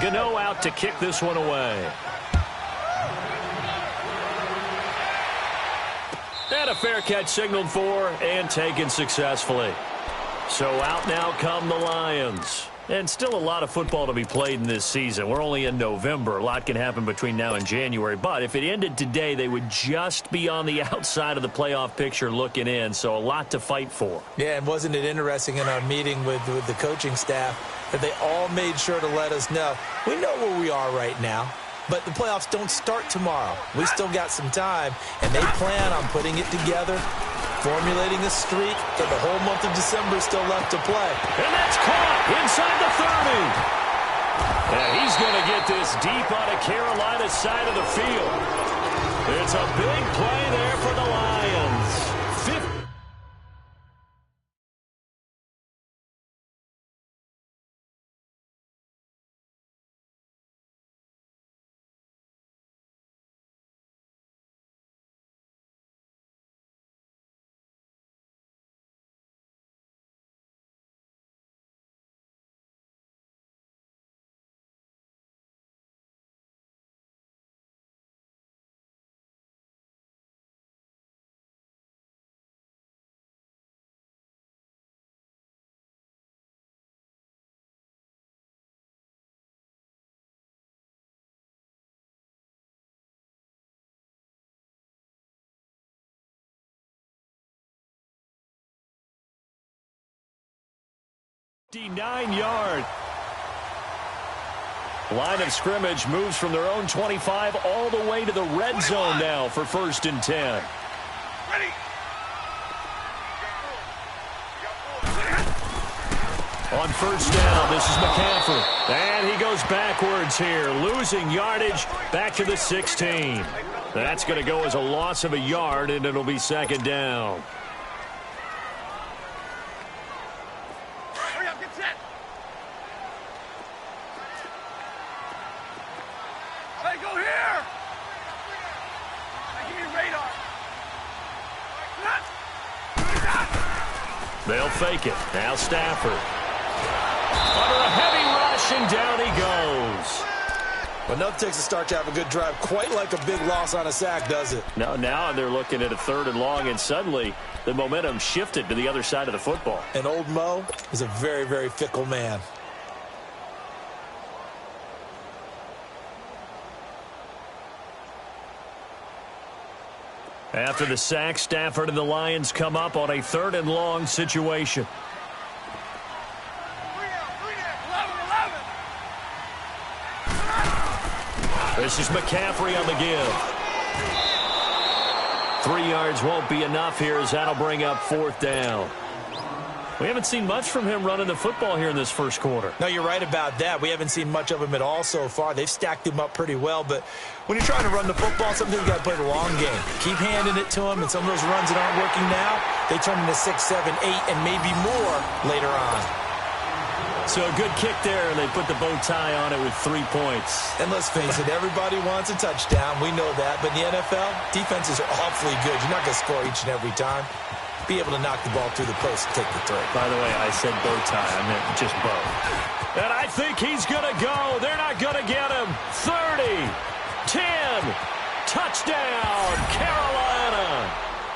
Gano out to kick this one away. And a fair catch signaled for and taken successfully. So out now come the Lions. And still a lot of football to be played in this season. We're only in November. A lot can happen between now and January. But if it ended today, they would just be on the outside of the playoff picture looking in. So a lot to fight for. Yeah, and wasn't it interesting in our meeting with the coaching staff that they all made sure to let us know, we know where we are right now, but the playoffs don't start tomorrow. We still got some time, and they plan on putting it together, formulating a streak, and the whole month of December is still left to play. And that's caught inside the 30. And he's going to get this deep out of Carolina's side of the field. It's a big play there for the Lions. 59-yard. Line of scrimmage moves from their own 25 all the way to the red zone now for 1st and 10. On 1st down, this is McCaffrey. And he goes backwards here, losing yardage back to the 16. That's going to go as a loss of a yard, and it'll be 2nd down. They'll fake it. Now Stafford. Under a heavy rush, and down he goes. Well, nothing takes a start to have a good drive, quite like a big loss on a sack, does it? No, now they're looking at a 3rd and long, and suddenly the momentum shifted to the other side of the football. And old Mo is a very, very fickle man. After the sack, Stafford and the Lions come up on a 3rd and long situation. This is McCaffrey on the give. 3 yards won't be enough here as that'll bring up 4th down. We haven't seen much from him running the football here in this first quarter. No, you're right about that. We haven't seen much of him at all so far. They've stacked him up pretty well, but when you're trying to run the football, sometimes you got to play the long game. Keep handing it to him, and some of those runs that aren't working now, they turn into 6, 7, 8, and maybe more later on. So a good kick there, and they put the bow tie on it with 3 points. And let's face it, everybody wants a touchdown. We know that. But in the NFL, defenses are awfully good. You're not going to score each and every time. Be able to knock the ball through the post and take the throw. By the way, I said bow tie. I meant just bow. And I think he's going to go. They're not going to get him. 30, 10, touchdown, Carolina.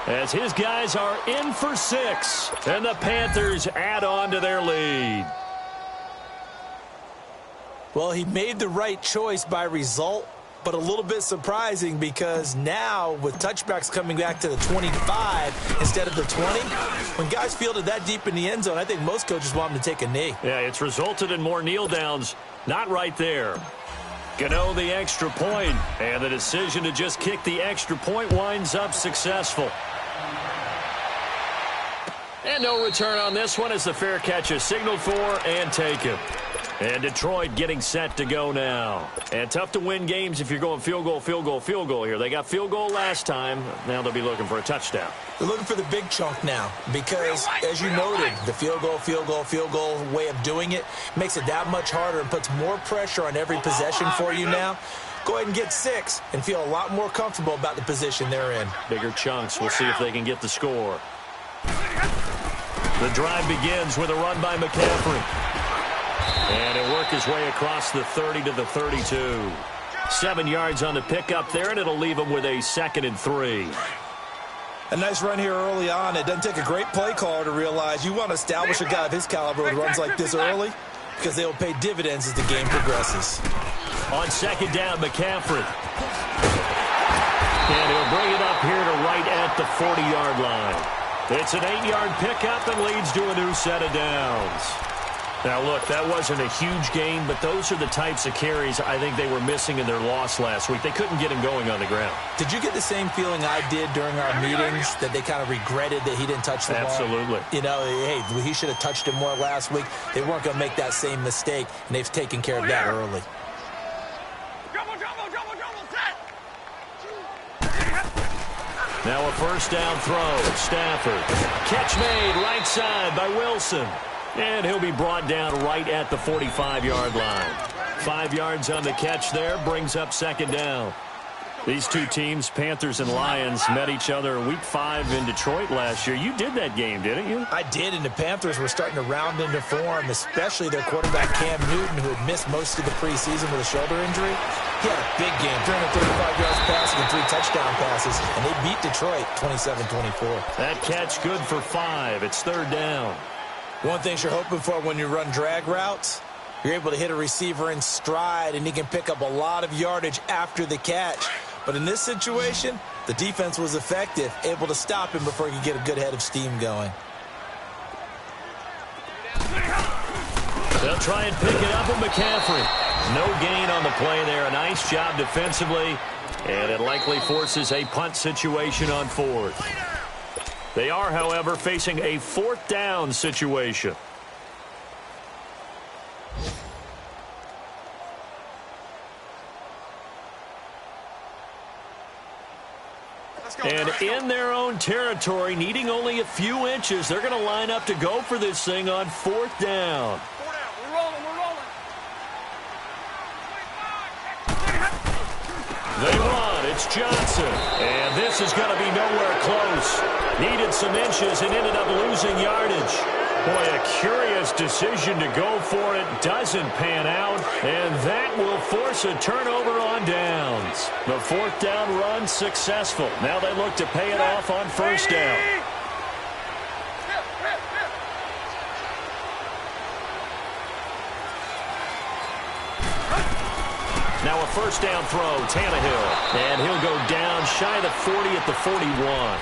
As his guys are in for 6, and the Panthers add on to their lead. Well, he made the right choice by result, but a little bit surprising because now with touchbacks coming back to the 25 instead of the 20, when guys fielded that deep in the end zone, I think most coaches want them to take a knee. Yeah, it's resulted in more kneel downs. Not right there. Gano the extra point, and the decision to just kick the extra point winds up successful. And no return on this one as the fair catch is signaled for and taken. And Detroit getting set to go now. And tough to win games if you're going field goal, field goal, field goal here. They got field goal last time. Now they'll be looking for a touchdown. They're looking for the big chunk now because, as you noted, the field goal, field goal, field goal way of doing it makes it that much harder and puts more pressure on every possession for you now. Go ahead and get 6 and feel a lot more comfortable about the position they're in. Bigger chunks. We'll see if they can get the score. The drive begins with a run by McCaffrey. And he'll work his way across the 30 to the 32. 7 yards on the pickup there, and it'll leave him with a 2nd and 3. A nice run here early on. It doesn't take a great play caller to realize you want to establish a guy of his caliber with runs like this early because they will pay dividends as the game progresses. On 2nd down, McCaffrey. And he'll bring it up here to right at the 40-yard line. It's an 8-yard pickup and leads to a new set of downs. Now, look, that wasn't a huge gain, but those are the types of carries I think they were missing in their loss last week. They couldn't get him going on the ground. Did you get the same feeling I did during our meetings, that they kind of regretted that he didn't touch the ball? Absolutely. You know, hey, he should have touched it more last week. They weren't going to make that same mistake, and they've taken care of that early. Now a 1st down throw. Stafford. Catch made right side by Wilson. And he'll be brought down right at the 45-yard line. 5 yards on the catch there, brings up 2nd down. These two teams, Panthers and Lions, met each other week 5 in Detroit last year. You did that game, didn't you? I did, and the Panthers were starting to round into form, especially their quarterback Cam Newton, who had missed most of the preseason with a shoulder injury. He had a big game, 335 yards passing and 3 touchdown passes, and they beat Detroit 27-24. That catch good for 5. It's 3rd down. One thing you're hoping for when you run drag routes, you're able to hit a receiver in stride, and he can pick up a lot of yardage after the catch. But in this situation, the defense was effective, able to stop him before he could get a good head of steam going. They'll try and pick it up with McCaffrey. No gain on the play there. A nice job defensively, and it likely forces a punt situation on 4th. They are, however, facing a 4th down situation. And in their own territory, needing only a few inches, they're going to line up to go for this thing on 4th down. We're rolling. They run. It's Johnson. And this is going to be nowhere close. Needed some inches and ended up losing yardage. Boy, a curious decision to go for it. Doesn't pan out. And that will force a turnover on downs. The 4th down run successful. Now they look to pay it off on 1st down. Now a 1st down throw, Tannehill. And he'll go down shy of the 40 at the 41.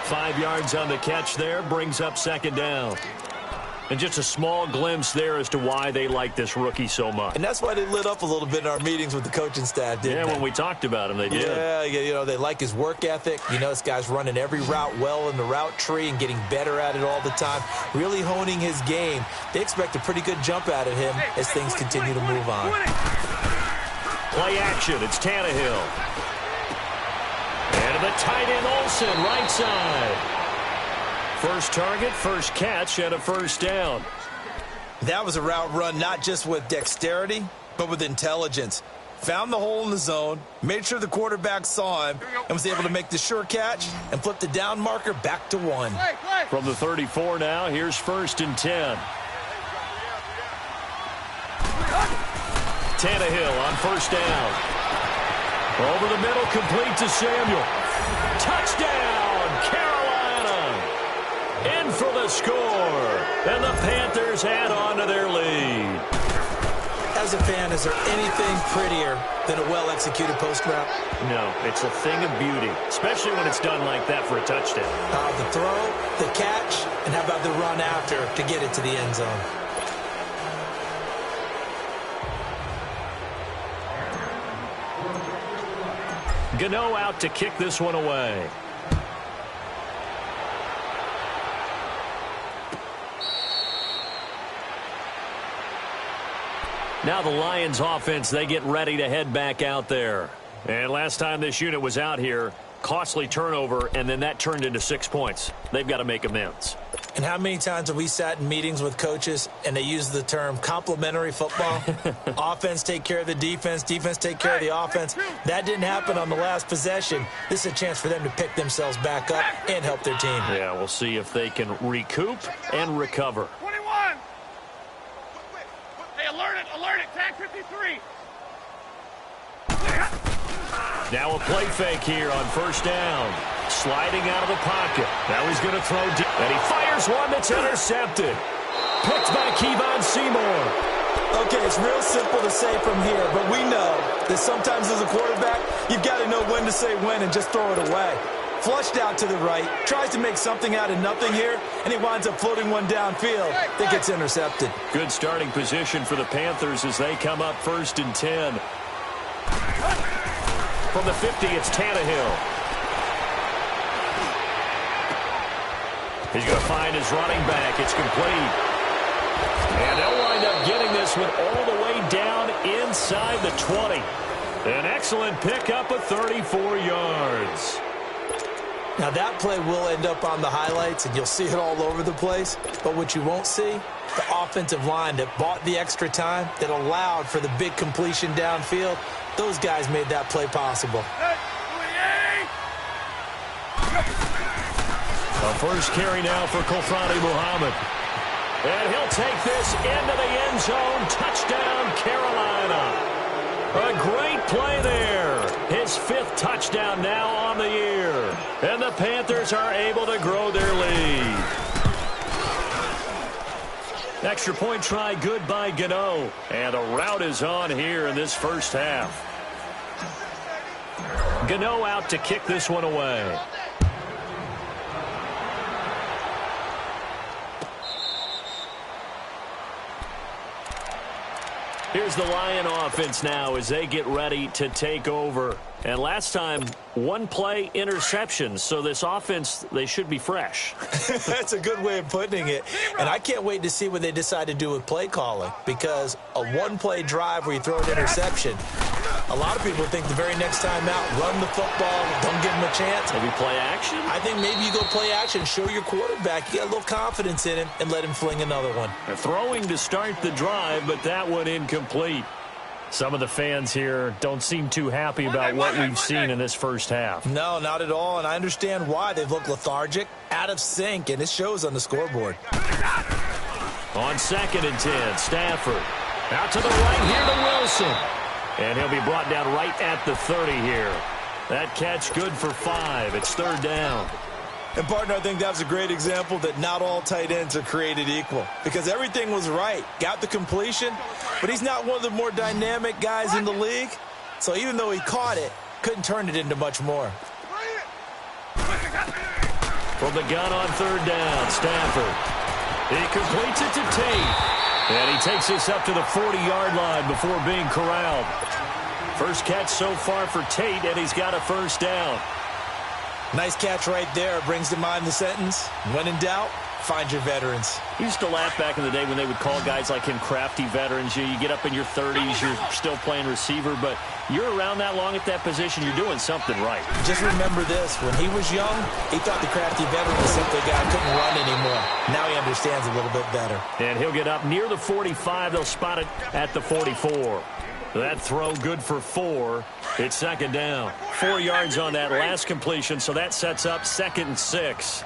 5 yards on the catch there, brings up 2nd down. And just a small glimpse there as to why they like this rookie so much. And that's why they lit up a little bit in our meetings with the coaching staff, didn't they? Yeah, when we talked about him, they did. Yeah, you know, they like his work ethic. You know, this guy's running every route well in the route tree and getting better at it all the time, really honing his game. They expect a pretty good jump out of him as things continue to move on. Play action, it's Tannehill. And the tight end Olsen, right side. First target, first catch, and a 1st down. That was a route run not just with dexterity, but with intelligence. Found the hole in the zone, made sure the quarterback saw him, and was able to make the sure catch and flip the down marker back to 1. From the 34 now, here's 1st and 10. Tannehill on 1st down. Over the middle, complete to Samuel. Touchdown, Carolina! In for the score. And the Panthers add on to their lead. As a fan, is there anything prettier than a well-executed post route? No, it's a thing of beauty, especially when it's done like that for a touchdown. The throw, the catch, and how about the run after to get it to the end zone? Gano out to kick this one away. Now the Lions offense, they get ready to head back out there. And last time this unit was out here, costly turnover, and then that turned into 6 points. They've got to make amends. And how many times have we sat in meetings with coaches and they use the term complementary football? Offense take care of the defense, defense take care of the offense. That didn't happen on the last possession. This is a chance for them to pick themselves back up and help their team. Yeah, we'll see if they can recoup and recover. 21! Hey, alert Now a play fake here on first down. Sliding out of the pocket. Now he's going to throw deep. And he fires one that's intercepted. Picked by Kevon Seymour. Okay, it's real simple to say from here, but we know that sometimes as a quarterback, you've got to know when to say when and just throw it away. Flushed out to the right, tries to make something out of nothing here, and he winds up floating one downfield that gets intercepted. Good starting position for the Panthers as they come up 1st and 10. From the 50, it's Tannehill. He's going to find his running back. It's complete. And they'll wind up getting this one all the way down inside the 20. An excellent pickup of 34 yards. Now, that play will end up on the highlights, and you'll see it all over the place. But what you won't see, the offensive line that bought the extra time, that allowed for the big completion downfield, those guys made that play possible. A first carry now for Kofrani Muhammad. And he'll take this into the end zone. Touchdown, Carolina. A great play there. His 5th touchdown now on the year. And the Panthers are able to grow their lead. Extra point try good by Gano. And a rout is on here in this first half. Gano out to kick this one away. Here's the Lion offense now as they get ready to take over. And last time, 1 play interception. So this offense, they should be fresh. That's a good way of putting it. And I can't wait to see what they decide to do with play calling. Because a 1-play drive where you throw an interception, a lot of people think the very next time out, run the football, don't give him a chance. Maybe play action? I think maybe you go play action, show your quarterback, you got a little confidence in him, and let him fling another one. They're throwing to start the drive, but that one incomplete. Some of the fans here don't seem too happy about what we've seen in this first half. No, not at all, and I understand why. They've looked lethargic, out of sync, and it shows on the scoreboard. On 2nd and 10, Stafford. Out to the right here to Wilson. And he'll be brought down right at the 30 here. That catch good for 5. It's 3rd down. And, partner, I think that's a great example that not all tight ends are created equal. Because everything was right. Got the completion, but he's not one of the more dynamic guys in the league. So even though he caught it, couldn't turn it into much more. From the gun on 3rd down, Stafford. He completes it to Tate. And he takes this up to the 40-yard line before being corralled. First catch so far for Tate, and he's got a 1st down. Nice catch right there. Brings to mind the sentence, when in doubt, find your veterans. We used to laugh back in the day when they would call guys like him crafty veterans. You get up in your 30s, you're still playing receiver, but you're around that long at that position, you're doing something right. Just remember this. When he was young, he thought the crafty veteran was simply a guy who couldn't run anymore. Now he understands a little bit better. And he'll get up near the 45. They'll spot it at the 44. That throw good for 4. It's 2nd down. 4 yards on that last completion, so that sets up 2nd and 6.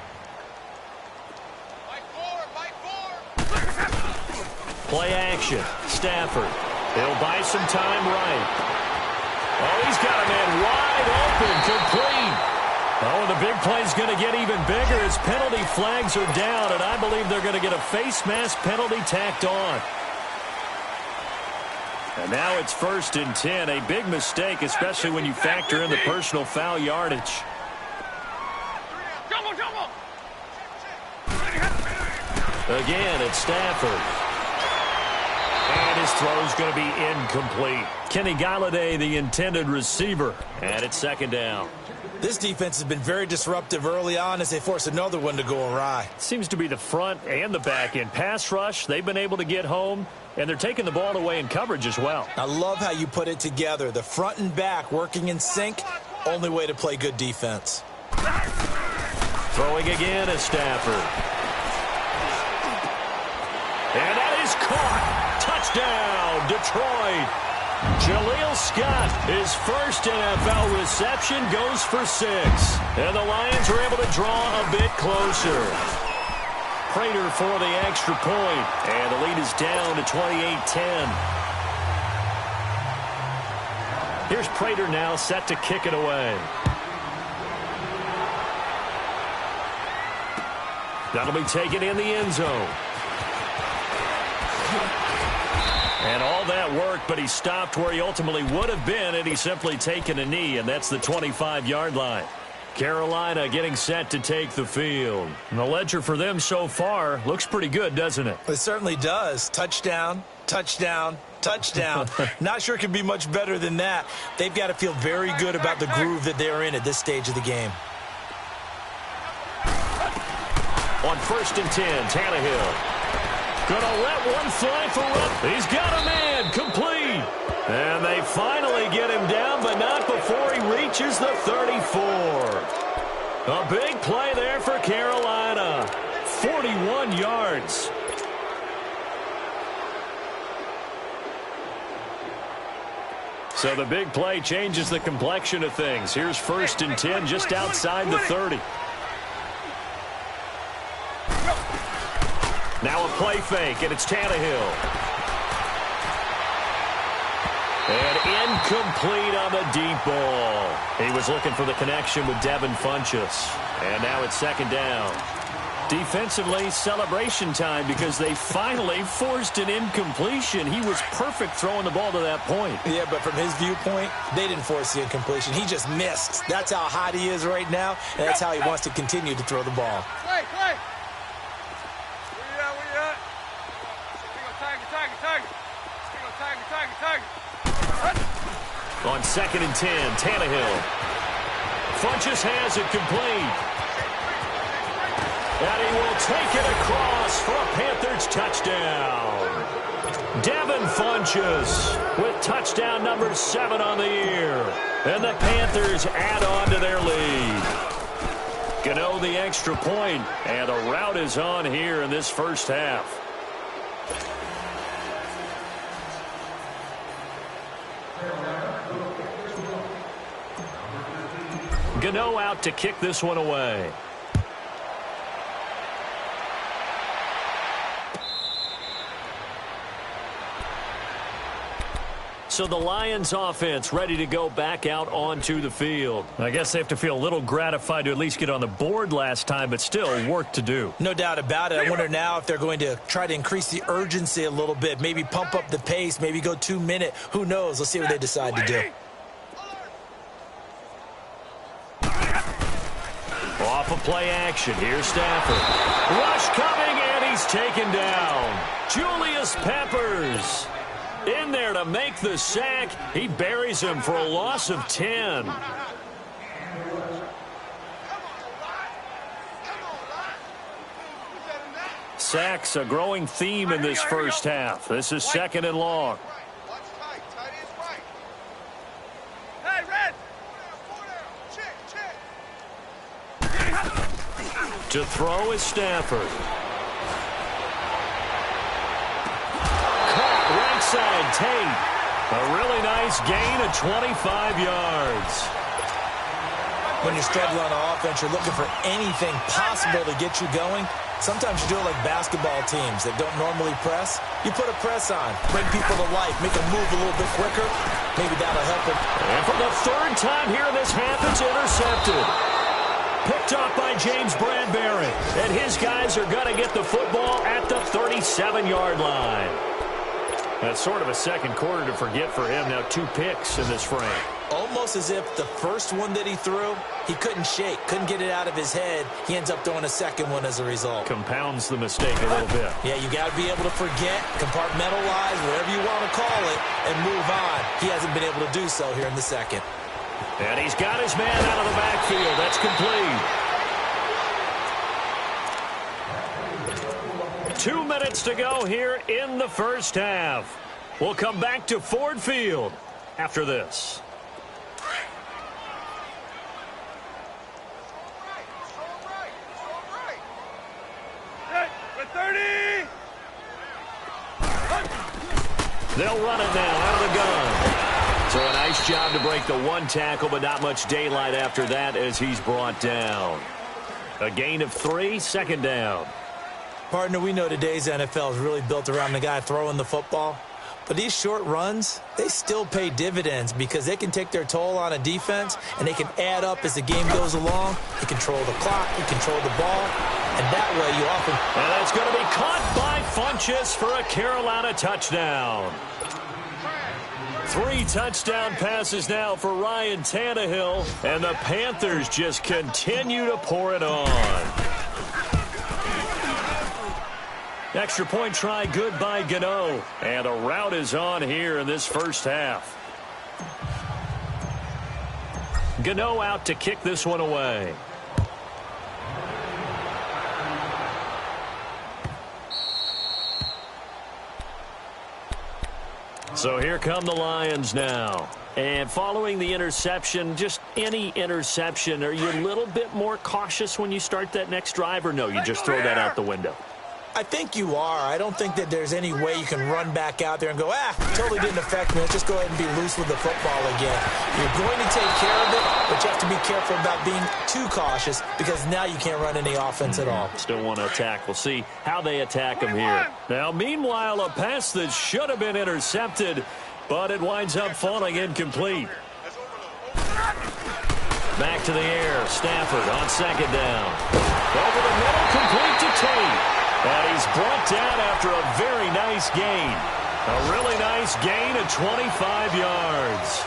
Play action. Stafford. He'll buy some time right. Oh, he's got a man wide open, complete. Oh, the big play's going to get even bigger as penalty flags are down, and I believe they're going to get a face mask penalty tacked on. And now it's 1st and 10. A big mistake, especially when you factor in the personal foul yardage. Again, it's Stafford. And his throw's going to be incomplete. Kenny Galladay, the intended receiver. And it's 2nd down. This defense has been very disruptive early on as they force another one to go awry. Seems to be the front and the back end. Pass rush, they've been able to get home, and they're taking the ball away in coverage as well. I love how you put it together. The front and back working in sync, only way to play good defense. Throwing again is Stafford. And that is caught. Touchdown, Detroit. Jaleel Scott, his first NFL reception, goes for 6. And the Lions are able to draw a bit closer. Prater for the extra point. And the lead is down to 28-10. Here's Prater now set to kick it away. That'll be taken in the end zone. And all that work, but he stopped where he ultimately would have been had he simply taken a knee, and that's the 25-yard line. Carolina getting set to take the field. And the ledger for them so far looks pretty good, doesn't it? It certainly does. Touchdown, touchdown, touchdown. Not sure it could be much better than that. They've got to feel very good about the groove that they're in at this stage of the game. On 1st and 10, Tannehill. Gonna let one fly for Rupp. He's got a man, complete. And they finally get him down, but not before he reaches the 34. A big play there for Carolina. 41 yards. So the big play changes the complexion of things. Here's 1st and 10 just outside the 30. Now a play fake, and it's Tannehill. And incomplete on the deep ball. He was looking for the connection with Devin Funchess. And now it's 2nd down. Defensively, celebration time because they finally forced an incompletion. He was perfect throwing the ball to that point. Yeah, but from his viewpoint, they didn't force the incompletion. He just missed. That's how hot he is right now, and that's how he wants to continue to throw the ball. On 2nd and 10, Tannehill. Funchess has it complete. And he will take it across for a Panthers touchdown. Devin Funchess with touchdown number 7 on the year. And the Panthers add on to their lead. Gano the extra point, and a rout is on here in this first half. Gano out to kick this one away. So the Lions offense ready to go back out onto the field. I guess they have to feel a little gratified to at least get on the board last time, but still work to do. No doubt about it. I wonder now if they're going to try to increase the urgency a little bit, maybe pump up the pace, maybe go 2-minute. Who knows? Let's see what they decide to do. Off of play action. Here's Stafford. Rush coming, and he's taken down. Julius Peppers in there to make the sack. He buries him for a loss of 10. Sacks a growing theme in this first half. This is 2nd and long. To throw is Stafford. Caught right side, Tate. A really nice gain of 25 yards. When you're struggling on offense, you're looking for anything possible to get you going. Sometimes you do it like basketball teams that don't normally press. You put a press on, bring people to life, make them move a little bit quicker. Maybe that'll help them. And for the 3rd time here in this half, it's intercepted. Picked up by James Bradbury. And his guys are going to get the football at the 37-yard line. That's sort of a second quarter to forget for him. Now 2 picks in this frame. Almost as if the first one that he threw, he couldn't shake, couldn't get it out of his head. He ends up throwing a second one as a result. Compounds the mistake a little bit. Yeah, you got to be able to forget, compartmentalize, whatever you want to call it, and move on. He hasn't been able to do so here in the second. And he's got his man out of the backfield. That's complete. 2 minutes to go here in the first half. We'll come back to Ford Field after this. They'll run it now out of the gun. So a nice job to break the 1 tackle, but not much daylight after that as he's brought down. A gain of 3, 2nd down. Partner, we know today's NFL is really built around the guy throwing the football. But these short runs, they still pay dividends because they can take their toll on a defense, and they can add up as the game goes along. You control the clock, you control the ball, and that way you often... And it's going to be caught by Funchess for a Carolina touchdown. 3 touchdown passes now for Ryan Tannehill, and the Panthers just continue to pour it on. Extra point try good by Gano, and a rout is on here in this first half. Gano out to kick this one away. So here come the Lions now. And following the interception, just any interception, are you a little bit more cautious when you start that next drive, or no, you just throw that out the window? I think you are. I don't think that there's any way you can run back out there and go, totally didn't affect me. Let's just go ahead and be loose with the football again. You're going to take care of it, but you have to be careful about being too cautious because now you can't run any offense at all. Still want to attack. We'll see how they attack him here. Now, meanwhile, a pass that should have been intercepted, but it winds up falling incomplete. Back to the air. Stafford on second down. Over the middle, complete to Tate. And he's brought down after a very nice gain. A really nice gain of 25 yards.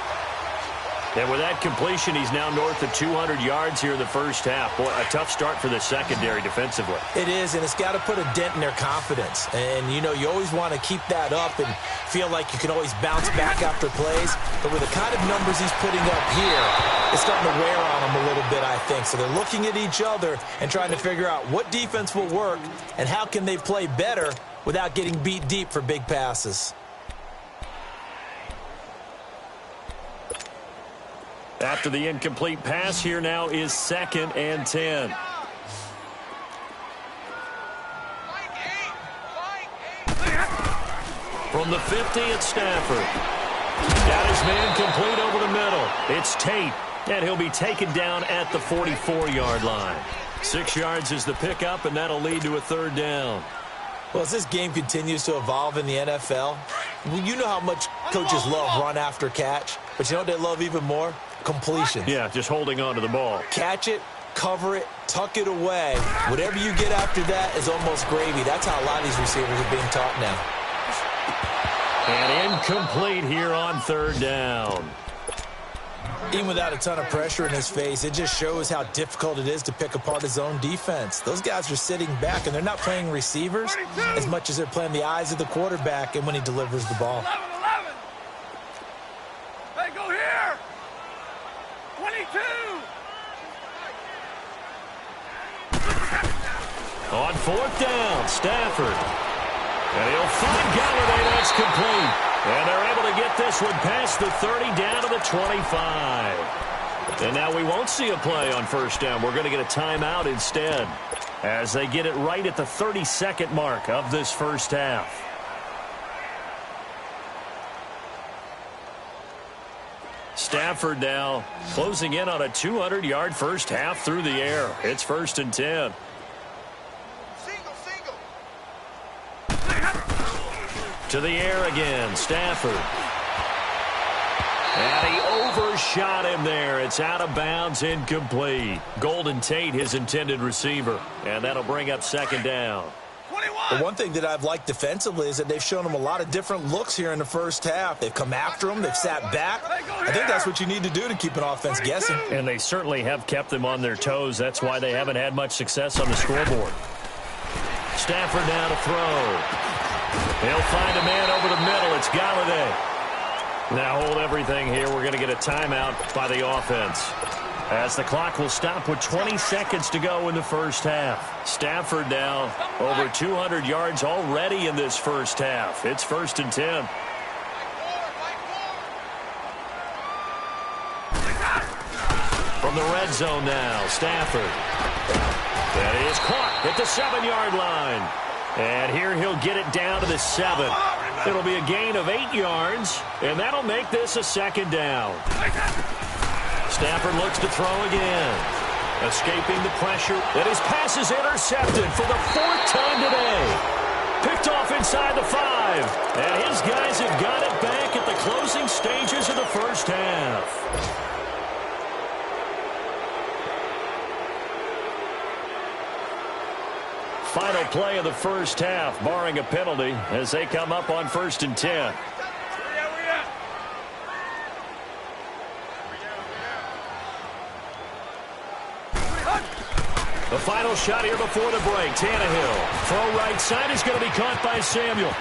And with that completion, he's now north of 200 yards here in the first half. Boy, a tough start for the secondary defensively. It is, and it's got to put a dent in their confidence. And, you know, you always want to keep that up and feel like you can always bounce back after plays. But with the kind of numbers he's putting up here, it's starting to wear on them a little bit, I think. So they're looking at each other and trying to figure out what defense will work and how can they play better without getting beat deep for big passes. After the incomplete pass, here now is 2nd and 10. From the 50, it's Stafford. Got his man complete over the middle. It's Tate, and he'll be taken down at the 44-yard line. 6 yards is the pickup, and that'll lead to a 3rd down. Well, as this game continues to evolve in the NFL, you know how much coaches love run after catch, but you know what they love even more? Completion. Yeah, just holding on to the ball. Catch it, cover it, tuck it away. Whatever you get after that is almost gravy. That's how a lot of these receivers are being taught now. And incomplete here on 3rd down. Even without a ton of pressure in his face, it just shows how difficult it is to pick apart his own defense. Those guys are sitting back, and they're not playing receivers as much as they're playing the eyes of the quarterback and when he delivers the ball. 11. Hey, go here. 22. On 4th down, Stafford. And he'll find Galladay. That's complete. And they're able to get this one past the 30 down to the 25. And now we won't see a play on 1st down. We're going to get a timeout instead as they get it right at the 32nd mark of this first half. Stafford now closing in on a 200-yard first half through the air. It's 1st and 10. To the air again, Stafford. And he overshot him there. It's out of bounds, incomplete. Golden Tate, his intended receiver. And that'll bring up 2nd down. The one thing that I've liked defensively is that they've shown him a lot of different looks here in the first half. They've come after him. They've sat back. I think that's what you need to do to keep an offense guessing. And they certainly have kept them on their toes. That's why they haven't had much success on the scoreboard. Stafford now to throw. He'll find a man over the middle. It's Galladay. Now hold everything here. We're going to get a timeout by the offense, as the clock will stop with 20 seconds to go in the first half. Stafford now over 200 yards already in this first half. It's 1st and 10. From the red zone now, Stafford. That is caught at the 7-yard line. And here he'll get it down to the 7. It'll be a gain of 8 yards, and that'll make this a 2nd down. Stafford looks to throw again. Escaping the pressure. And his pass is intercepted for the 4th time today. Picked off inside the 5. drive. And his guys have got it back at the closing stages of the first half. Final play of the first half, barring a penalty, as they come up on 1st and 10. The final shot here before the break. Tannehill. Throw right side is going to be caught by Samuel.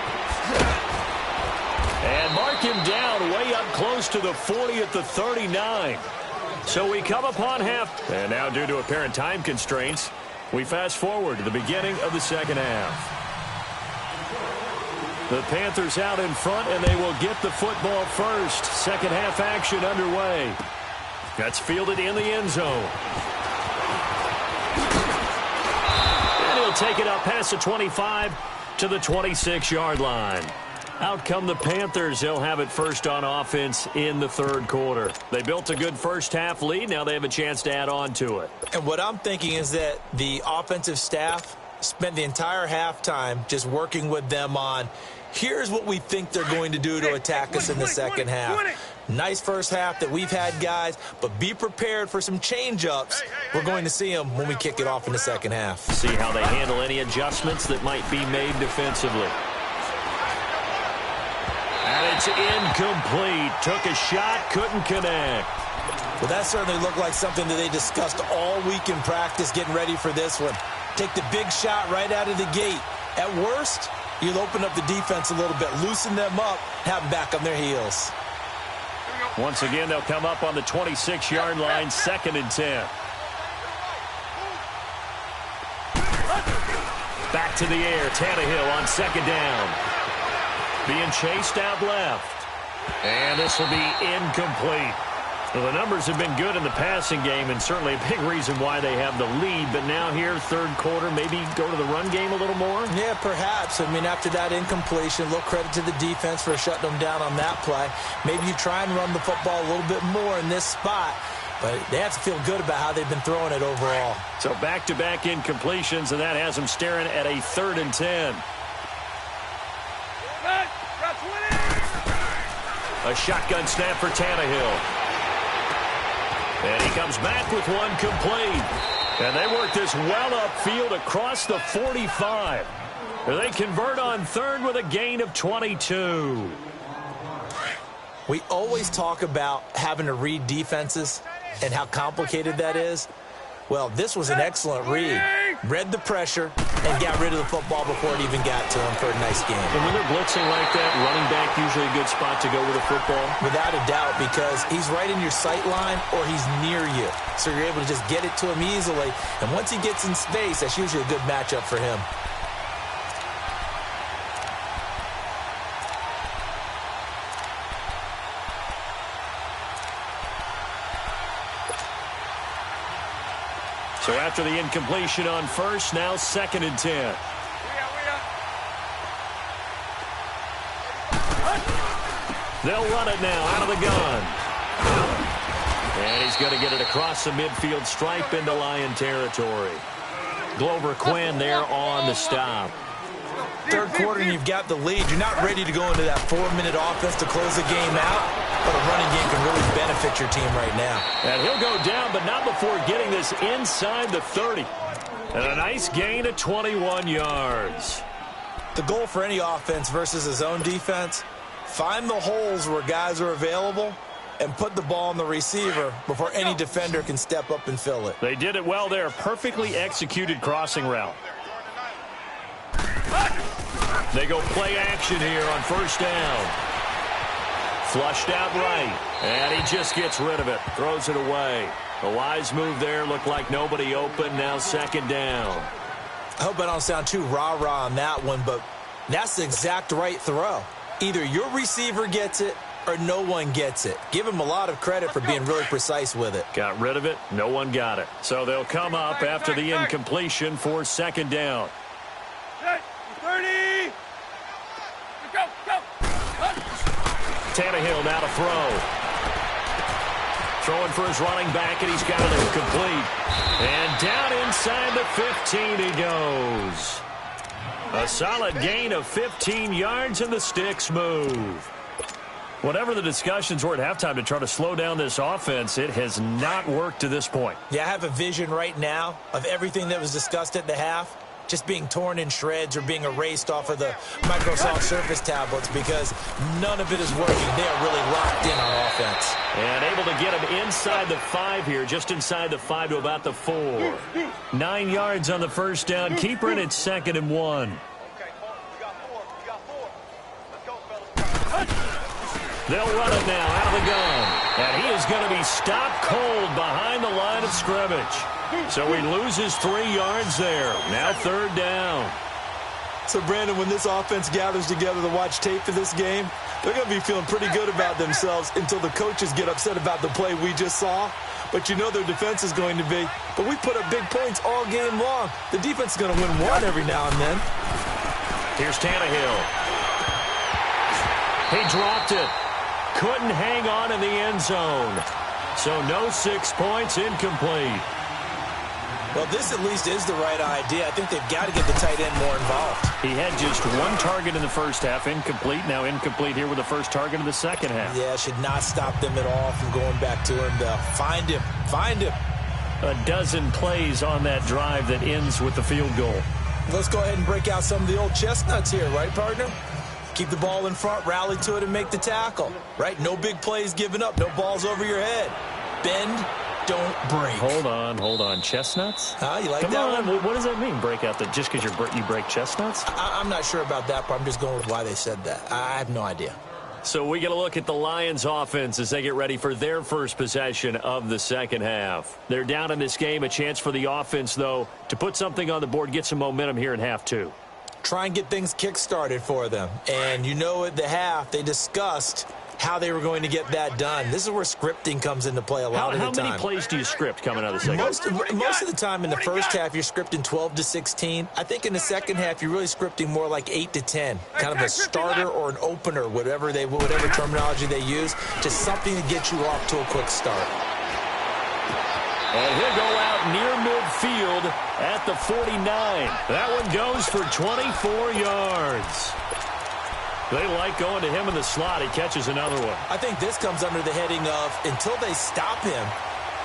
And mark him down way up close to the 40 at the 39. So we come upon half. And now due to apparent time constraints, we fast forward to the beginning of the second half. The Panthers out in front, and they will get the football first. Second half action underway. That's fielded in the end zone. And he'll take it up past the 25 to the 26-yard line. Out come the Panthers. They'll have it first on offense in the third quarter. They built a good first half lead. Now they have a chance to add on to it. And what I'm thinking is that the offensive staff spent the entire halftime just working with them on, here's what we think they're going to do to attack us in the second half. Nice first half that we've had, guys, but be prepared for some change-ups. We're going to see them when we kick it off in the second half. See how they handle any adjustments that might be made defensively. And it's incomplete. Took a shot, couldn't connect. Well, that certainly looked like something that they discussed all week in practice getting ready for this one. Take the big shot right out of the gate. At worst, you'll open up the defense a little bit, loosen them up, have them back on their heels. Once again, they'll come up on the 26-yard line, 2nd and 10. Back to the air, Tannehill on 2nd down. Being chased out left. And this will be incomplete. Well, the numbers have been good in the passing game, and certainly a big reason why they have the lead. But now here, third quarter, maybe go to the run game a little more? Yeah, perhaps. I mean, after that incompletion, a little credit to the defense for shutting them down on that play. Maybe you try and run the football a little bit more in this spot. But they have to feel good about how they've been throwing it overall. So back-to-back incompletions, and that has them staring at a 3rd and 10. A shotgun snap for Tannehill. And he comes back with one complete. And they work this well upfield across the 45. They convert on 3rd with a gain of 22. We always talk about having to read defenses and how complicated that is. Well, this was an excellent read. Read the pressure and got rid of the football before it even got to him for a nice game. And when they're blitzing like that, running back usually a good spot to go with a football? Without a doubt, because he's right in your sight line or he's near you. So you're able to just get it to him easily. And once he gets in space, that's usually a good matchup for him. So after the incompletion on 1st, now 2nd and 10. They'll run it now out of the gun. And he's going to get it across the midfield stripe into Lion territory. Glover Quinn there on the stop. Third quarter and you've got the lead. You're not ready to go into that 4-minute offense to close the game out, but a running game can really benefit your team right now. And he'll go down, but not before getting this inside the 30. And a nice gain of 21 yards. The goal for any offense versus a zone defense, find the holes where guys are available and put the ball on the receiver before any defender can step up and fill it. They did it well there. Perfectly executed crossing route. They go play action here on 1st down. Flushed out right. And he just gets rid of it. Throws it away. A wise move there. Looked like nobody open. Now 2nd down. I hope I don't sound too rah-rah on that one, but that's the exact right throw. Either your receiver gets it or no one gets it. Give him a lot of credit for being really precise with it. Got rid of it. No one got it. So they'll come up after the incompletion for 2nd down. 30. Go. Tannehill now to throw. Throwing for his running back, and he's got it incomplete. And down inside the 15 he goes. A solid gain of 15 yards, and the sticks move. Whatever the discussions were at halftime to try to slow down this offense, it has not worked to this point. Yeah, I have a vision right now of everything that was discussed at the half just being torn in shreds or being erased off of the Microsoft Surface tablets because none of it is working. They are really locked in on offense. And able to get him inside the 5 here, just inside the 5 to about the 4. 9 yards on the first down. Keeper in at 2nd and 1. They'll run it now out of the gun. And he is going to be stopped cold behind the line of scrimmage. So he loses 3 yards there. Now 3rd down. So, Brandon, when this offense gathers together to watch tape for this game, they're going to be feeling pretty good about themselves until the coaches get upset about the play we just saw. But you know their defense is going to be. But we put up big points all game long. The defense is going to win one every now and then. Here's Tannehill. He dropped it. Couldn't hang on in the end zone. So no 6 points, incomplete. Well, this at least is the right idea. I think they've got to get the tight end more involved. He had just 1 target in the first half, incomplete. Now incomplete here with the first target of the second half. Yeah, should not stop them at all from going back to him. Find him. Find him. A dozen plays on that drive that ends with the field goal. Let's go ahead and break out some of the old chestnuts here, right, partner? Keep the ball in front, rally to it, and make the tackle, right? No big plays given up, no balls over your head. Bend, don't break. Hold on. Chestnuts? You like Come that on. one? What does that mean, break out? Just because you break chestnuts? I'm not sure about that, but I'm just going with why they said that. I have no idea. So we get a look at the Lions offense as they get ready for their first possession of the second half. They're down in this game. A chance for the offense, though, to put something on the board, get some momentum here in half 2. Try and get things kick-started for them. And you know at the half, they discussed how they were going to get that done. This is where scripting comes into play a lot of the time. How many plays do you script coming out of the second half? Most of the time in the first half, you're scripting 12 to 16. I think in the second half, you're really scripting more like 8 to 10. Kind of a starter or an opener, whatever terminology they use. Just something to get you off to a quick start. And he'll go out near midfield at the 49. That one goes for 24 yards. They like going to him in the slot. He catches another one. I think this comes under the heading of until they stop him,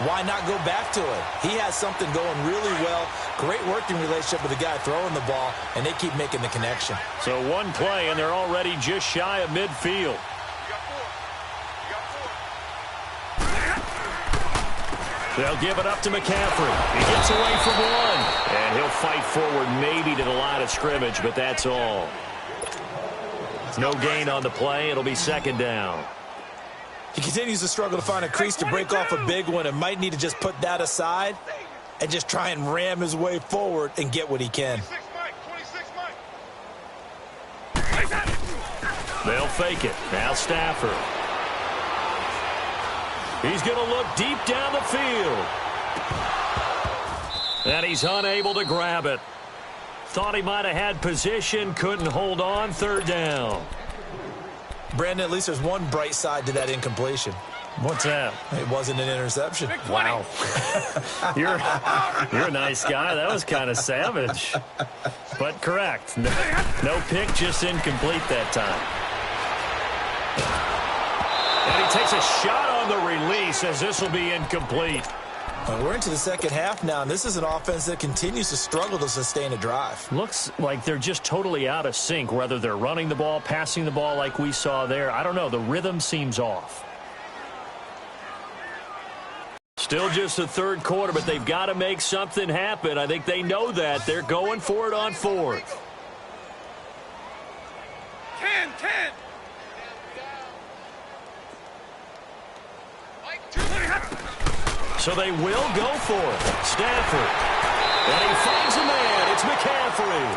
why not go back to it? He has something going really well. Great working relationship with the guy throwing the ball, and they keep making the connection. So 1 play, and they're already just shy of midfield. They'll give it up to McCaffrey. He gets away from 1. And he'll fight forward maybe to the line of scrimmage, but that's all. No gain on the play. It'll be 2nd down. He continues to struggle to find a crease to break off a big one and might need to just put that aside and just try and ram his way forward and get what he can. They'll fake it. Now Stafford. He's going to look deep down the field. And he's unable to grab it. Thought he might have had position, couldn't hold on. 3rd down. Brandon, at least there's one bright side to that incompletion. What's that? It wasn't an interception. Wow. You're a nice guy. That was kind of savage. But correct. No pick, just incomplete that time. And he takes a shot on the release as this will be incomplete. We're into the second half now, and this is an offense that continues to struggle to sustain a drive. Looks like they're just totally out of sync, whether they're running the ball, passing the ball like we saw there. I don't know. The rhythm seems off. Still just the 3rd quarter, but they've got to make something happen. I think they know that. They're going for it on 4th. 10. So they will go for it. Stafford. And he finds a man. It's McCaffrey.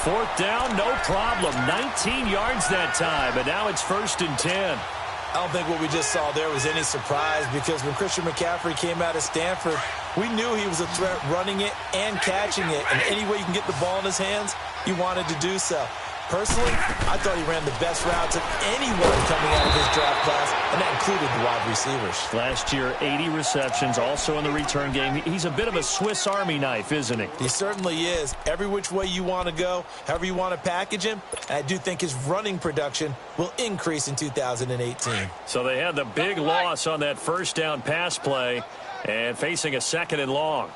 4th down, no problem. 19 yards that time, and now it's 1st and 10. I don't think what we just saw there was any surprise because when Christian McCaffrey came out of Stanford, we knew he was a threat running it and catching it. And any way you can get the ball in his hands, he wanted to do so. Personally, I thought he ran the best routes of anyone coming out of his draft class, and that included the wide receivers. Last year, 80 receptions, also in the return game. He's a bit of a Swiss Army knife, isn't he? He certainly is. Every which way you want to go, however you want to package him, I do think his running production will increase in 2018. So they had the big loss on that first down pass play and facing a 2nd and long.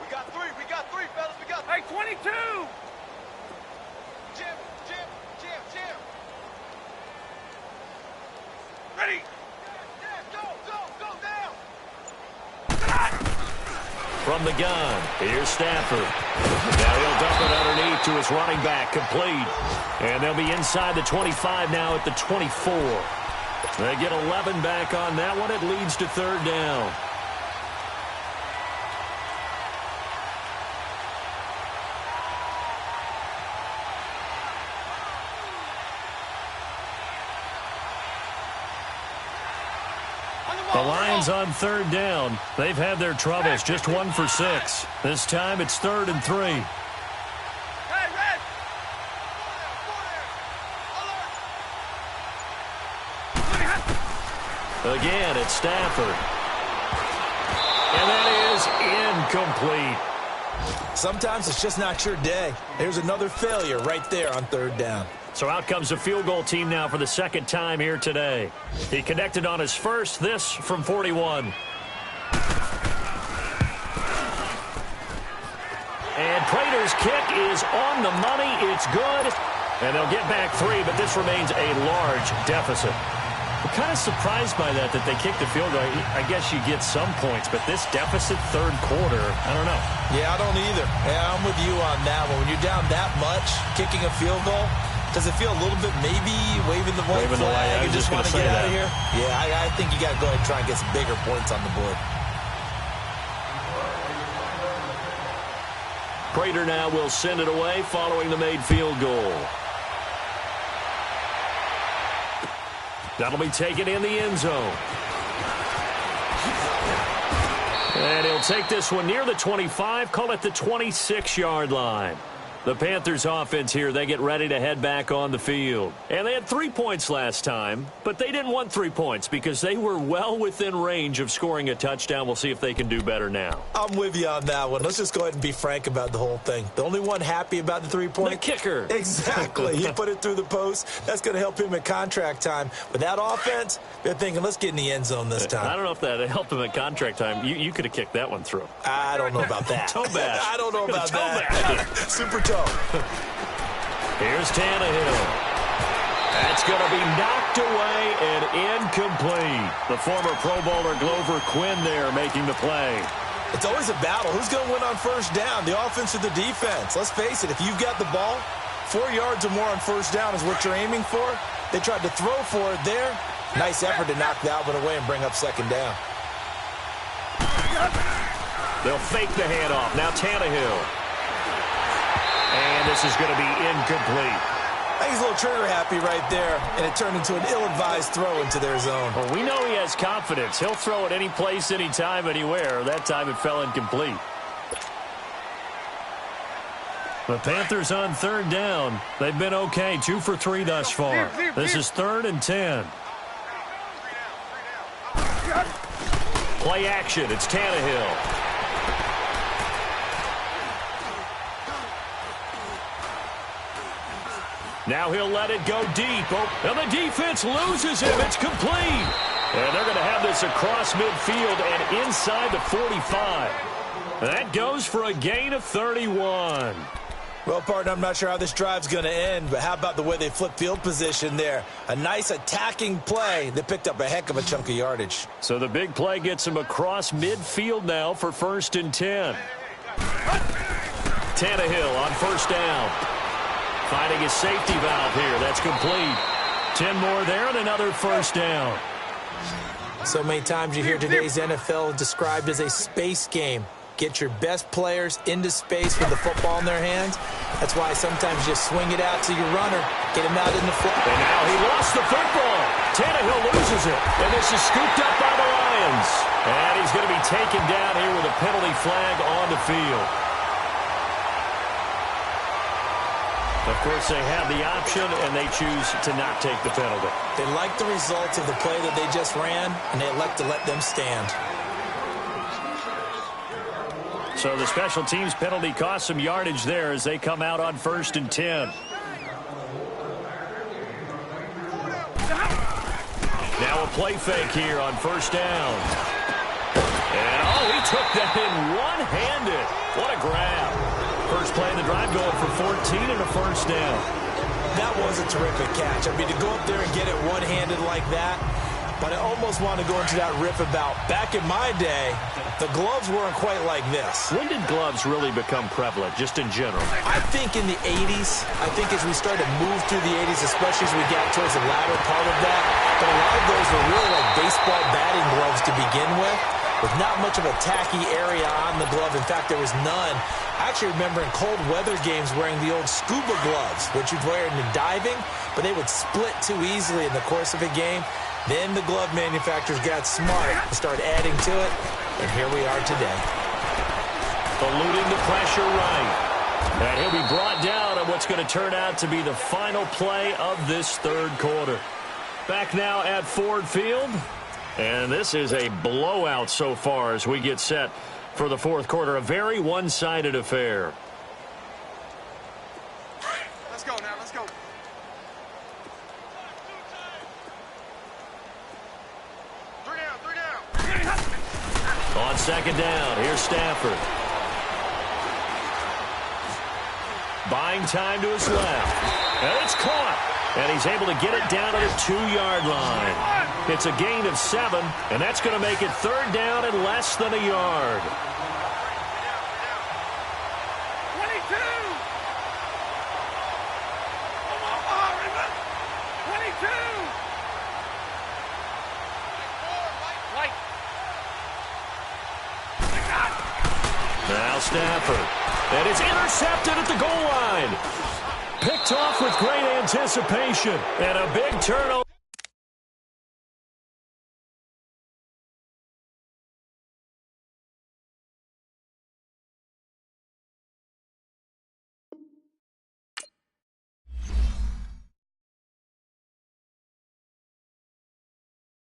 We got three, fellas. We got 22. Jim. Ready? Go down. From the gun, here's Stafford. Now he'll dump it underneath to his running back, complete. And they'll be inside the 25 now at the 24. They get 11 back on that one. It leads to 3rd down. The Lions on 3rd down. They've had their troubles, just 1 for 6. This time it's 3rd and 3. Hey, Red. Again, it's Stafford. And that is incomplete. Sometimes it's just not your day. There's another failure right there on 3rd down. So out comes the field goal team now for the 2nd time here today. He connected on his first, this from 41. And Prater's kick is on the money. It's good. And they'll get back 3, but this remains a large deficit. I'm kind of surprised by that they kicked the field goal. I guess you get some points, but this deficit 3rd quarter, I don't know. Yeah, I don't either. Yeah, I'm with you on that one. When you're down that much, kicking a field goal, does it feel a little bit maybe waving the white flag and just want to get out of here? Yeah, I think you got to go ahead and try and get some bigger points on the board. Prater now will send it away following the made field goal. That'll be taken in the end zone. And he'll take this one near the 25, call it the 26-yard line. The Panthers offense here, they get ready to head back on the field. And they had 3 points last time, but they didn't want 3 points because they were well within range of scoring a touchdown. We'll see if they can do better now. I'm with you on that one. Let's just go ahead and be frank about the whole thing. The only one happy about the 3-point? The kicker. Exactly. He put it through the post. That's going to help him at contract time. With that offense, they're thinking, let's get in the end zone this time. I don't know if that helped him at contract time. You could have kicked that one through. I don't know about that. Toe bash. I don't know about toe that. bash. Super toe. Here's Tannehill. That's going to be knocked away and incomplete. The former Pro Bowler Glover Quinn there making the play. It's always a battle. Who's going to win on 1st down, the offense or the defense? Let's face it, if you've got the ball, 4 yards or more on 1st down is what you're aiming for. They tried to throw for it there. Nice effort to knock that one away and bring up 2nd down. They'll fake the handoff. Now Tannehill. And this is going to be incomplete. I think he's a little trigger happy right there, and it turned into an ill-advised throw into their zone. Well, we know he has confidence. He'll throw it any place, anytime, anywhere. That time it fell incomplete. The Panthers on 3rd down. They've been okay, 2 for 3 thus far. This is 3rd and 10. Play action. It's Tannehill. Now he'll let it go deep. Oh, and the defense loses him. It's complete. And they're going to have this across midfield and inside the 45. That goes for a gain of 31. Well, partner, I'm not sure how this drive's going to end, but how about the way they flip field position there? A nice attacking play. They picked up a heck of a chunk of yardage. So the big play gets him across midfield now for 1st and 10. Tannehill on 1st down. Finding his safety valve here. That's complete. 10 more there and another 1st down. So many times you hear today's NFL described as a space game. Get your best players into space with the football in their hands. That's why sometimes you just swing it out to your runner, get him out in the foot. And now he lost the football. Tannehill loses it. And this is scooped up by the Lions. And he's going to be taken down here with a penalty flag on the field. Of course, they have the option, and they choose to not take the penalty. They like the results of the play that they just ran, and they elect to let them stand. So the special teams penalty cost some yardage there as they come out on 1st and 10. Now a play fake here on 1st down. And, oh, he took that in one-handed. What a grab. First play of the drive going for 14 and a 1st down. That was a terrific catch. I mean, to go up there and get it one-handed like that, but I almost want to go into that riff about back in my day, the gloves weren't quite like this. When did gloves really become prevalent, just in general? I think in the 80s. I think as we started to move through the 80s, especially as we got towards the latter part of that. But a lot of those were really like baseball batting gloves to begin with not much of a tacky area on the glove. In fact, there was none. I actually remember in cold weather games wearing the old scuba gloves, which you'd wear in the diving, but they would split too easily in the course of a game. Then the glove manufacturers got smart and started adding to it, and here we are today. Eluding the pressure right. And he'll be brought down on what's going to turn out to be the final play of this third quarter. Back now at Ford Field. And this is a blowout so far as we get set for the fourth quarter. A very one-sided affair. Let's go now, let's go. Three down. On 2nd down, here's Stafford. Buying time to his left. And it's caught. And he's able to get it down to the 2-yard line. It's a gain of 7, and that's going to make it 3rd down and less than a yard. 22. 22. Now Stafford. And it's intercepted at the goal line. Picked off with great anticipation. And a big turnover.